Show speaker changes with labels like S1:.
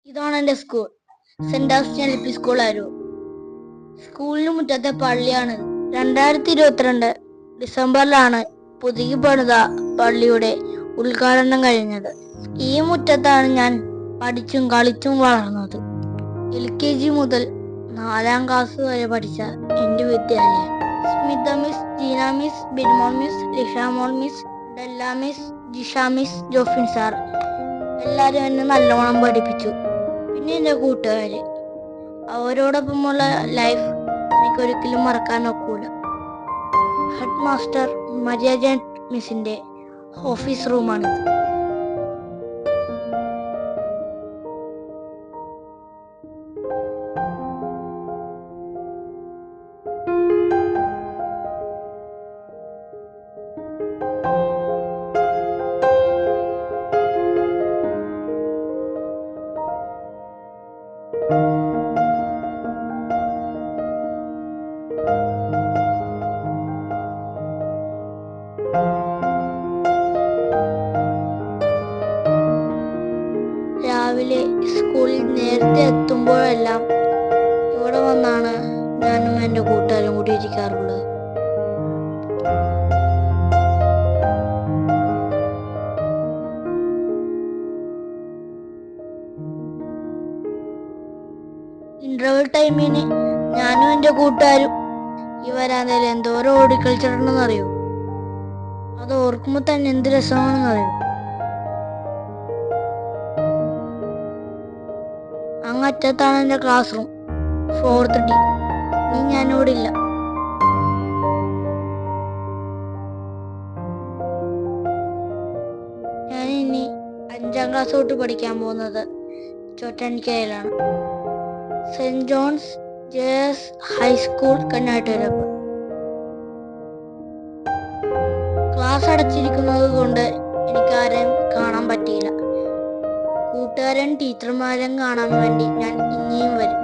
S1: ഇതാണ് എൻ്റെ school. Saint ആസ്റ്റ്യൻ LP school ആയിരുന്നു. സ്കൂളിന് മുറ്റത്തെ പള്ളിയാണ്. 2022 ഡിസംബറിലാണ് പുതുക്കി പണിത പള്ളിയുടെ ഉദ്ഘാടനം കഴിഞ്ഞത്. ഈ മുറ്റത്താണ് ഞാൻ പഠിച്ചും കളിച്ചും വളർന്നത്. LKG മുതൽ 4ാം ക്ലാസ് വരെ പഠിച്ച എൻ്റെ വിദ്യാലയം. Smitha miss, Jeena miss, Binmol miss, Lishamol miss, Della miss, Jisha miss, Jofin sir എല്ലാവരും എന്നെ നല്ലോണം പഠിപ്പിച്ചു. പിന്നെ എൻ്റെ കൂട്ടുകാര്, അവരോടൊപ്പമുള്ള ലൈഫ് എനിക്കൊരിക്കലും മറക്കാൻ ഒക്കൂല. ഹെഡ് മാസ്റ്റർ മരിയ ജാൻ മിസ്സിന്റെ ഓഫീസ് റൂമാണിത്. രാവിലെ സ്കൂളിൽ നേരത്തെ എത്തുമ്പോഴെല്ലാം ഇവിടെ വന്നാണ് ഞാനും എൻ്റെ കൂട്ടുകാരും കൂടി ഇരിക്കാറുള്ളത്. ഇന്റർവെൽ ടൈമിന് ഞാനും എൻ്റെ കൂട്ടുകാരും ഈ വരാന്തയിൽ എന്തോരം ഓടിക്കളിച്ചിട്ടുണ്ടെന്നറിയോ? അത് ഓർക്കുമ്പോൾ തന്നെ എന്ത് രസമാണെന്നറിയോ? അങ്ങറ്റത്താണ് എൻ്റെ ക്ലാസ് റൂം, 4th D. ഇനി ഞാനിവിടെ ഇല്ല. ഞാൻ ഇനി 5ാം ക്ലാസ് തൊട്ട് പഠിക്കാൻ പോകുന്നത് ചോറ്റാനിക്കരയിലാണ്. സെന്റ് ജോൺസ് JS ഹൈസ്കൂൾ കന്നാട്ടുകരപ്പ്. ക്ലാസ് അടച്ചിരിക്കുന്നത് കൊണ്ട് എനിക്കാരെയും കാണാൻ പറ്റിയില്ല. കൂട്ടുകാരൻ ടീച്ചർമാരും കാണാൻ വേണ്ടി ഞാൻ ഇനിയും വരും.